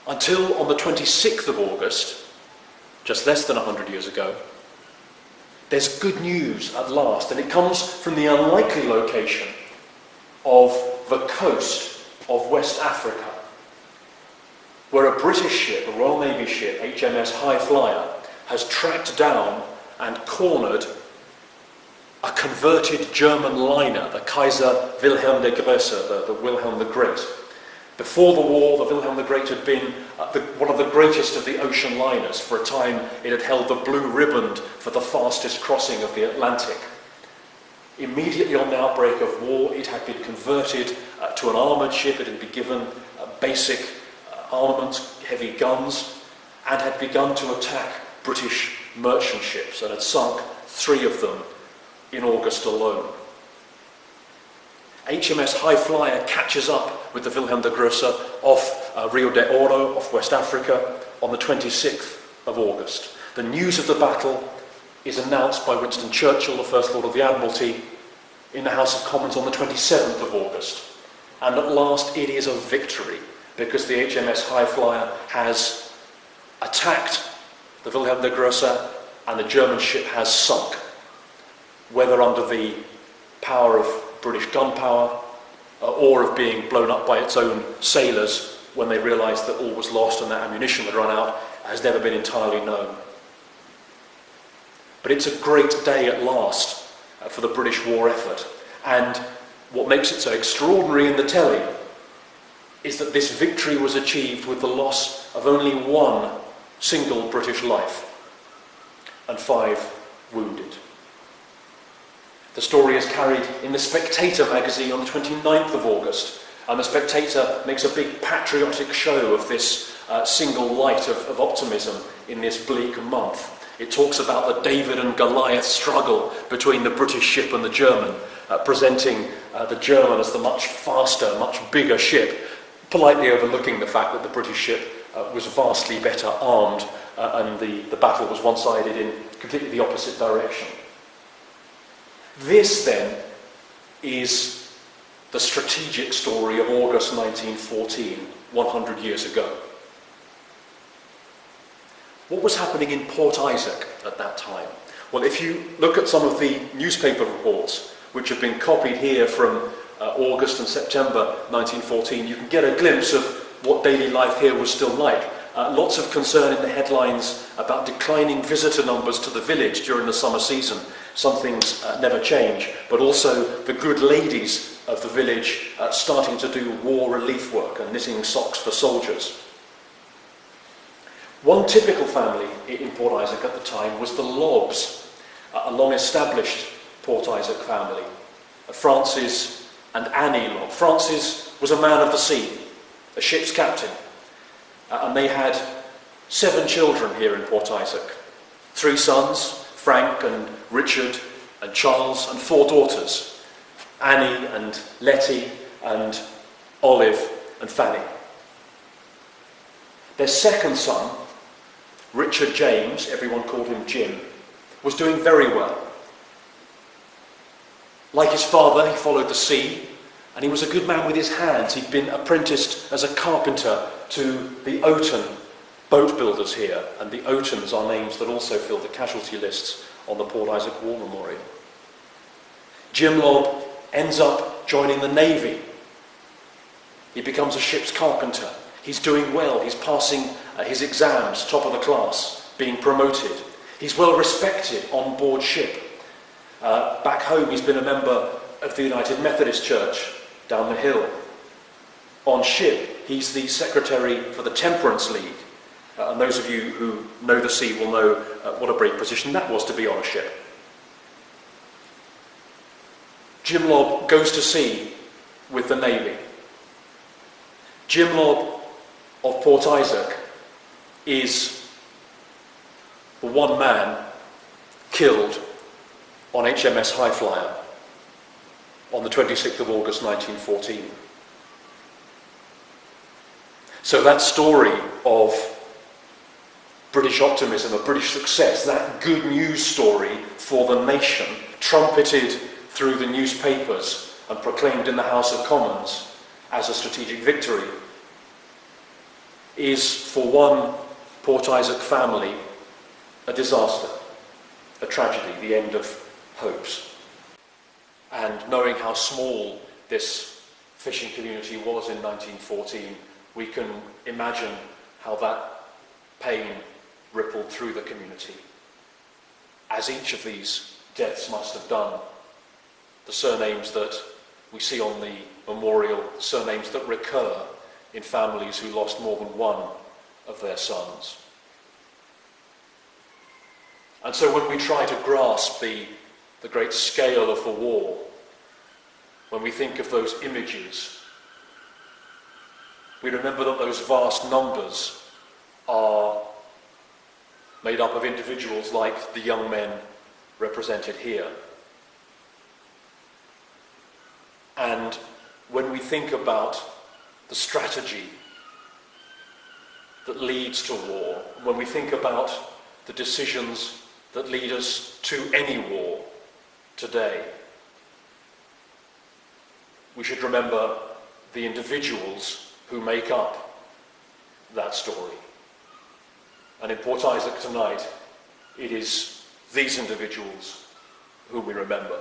until on the 26th of August, just less than 100 years ago, there's good news at last, and it comes from the unlikely location of the coast of West Africa, where a British ship, a Royal Navy ship, HMS High Flyer, has tracked down and cornered a converted German liner, the Kaiser Wilhelm der Große, the Wilhelm the Great. Before the war, the Wilhelm the Great had been one of the greatest of the ocean liners. For a time, it had held the blue riband for the fastest crossing of the Atlantic. Immediately on the outbreak of war, it had been converted to an armoured ship. It had been given basic armaments, heavy guns, and had begun to attack British merchant ships, and had sunk 3 of them in August alone. HMS High Flyer catches up with the Wilhelm der Große off Rio de Oro, off West Africa, on the 26th of August. The news of the battle is announced by Winston Churchill, the First Lord of the Admiralty, in the House of Commons on the 27th of August. And at last it is a victory, because the HMS High Flyer has attacked the Wilhelm der Große and the German ship has sunk, whether under the power of British gunpowder or of being blown up by its own sailors when they realised that all was lost and that ammunition had run out, has never been entirely known. But it's a great day at last for the British war effort, and what makes it so extraordinary in the telling is that this victory was achieved with the loss of only 1 single British life and 5 wounded. The story is carried in The Spectator magazine on the 29th of August, and The Spectator makes a big patriotic show of this single light of optimism in this bleak month. It talks about the David and Goliath struggle between the British ship and the German, presenting the German as the much faster, much bigger ship, politely overlooking the fact that the British ship was vastly better armed, and the battle was one-sided in completely the opposite direction. This, then, is the strategic story of August 1914, 100 years ago. What was happening in Port Isaac at that time? Well, if you look at some of the newspaper reports, which have been copied here from August and September 1914, you can get a glimpse of what daily life here was still like. Lots of concern in the headlines about declining visitor numbers to the village during the summer season. Some things never change, but also the good ladies of the village starting to do war relief work and knitting socks for soldiers. One typical family in Port Isaac at the time was the Lobbs, a long-established Port Isaac family, Francis and Annie Lobb. Francis was a man of the sea, a ship's captain, and they had 7 children here in Port Isaac. 3 sons, Frank and Richard and Charles, and 4 daughters, Annie and Letty and Olive and Fanny. Their second son, Richard James, everyone called him Jim, was doing very well. Like his father, he followed the sea, and he was a good man with his hands. He'd been apprenticed as a carpenter to the Wilton boat builders here, and the Wiltons are names that also fill the casualty lists on the Port Isaac War Memorial. Jim Lobb ends up joining the Navy. He becomes a ship's carpenter. He's doing well. He's passing his exams, top of the class, being promoted. He's well respected on board ship. Back home, he's been a member of the United Methodist Church down the hill. On ship, he's the secretary for the Temperance League. And those of you who know the sea will know what a great position that was to be on a ship. Jim Lobb goes to sea with the Navy. Jim Lobb of Port Isaac is the one man killed on HMS High Flyer on the 26th of August 1914. So that story of British optimism, of British success, that good news story for the nation, trumpeted through the newspapers and proclaimed in the House of Commons as a strategic victory, is, for one Port Isaac family, a disaster, a tragedy, the end of hopes. And knowing how small this fishing community was in 1914, we can imagine how that pain rippled through the community, as each of these deaths must have done. The surnames that we see on the memorial, surnames that recur in families who lost more than one of their sons. And so when we try to grasp the great scale of the war, when we think of those images, we remember that those vast numbers are made up of individuals like the young men represented here. And when we think about the strategy that leads to war, when we think about the decisions that lead us to any war today, we should remember the individuals who make up that story. And in Port Isaac tonight, it is these individuals whom we remember.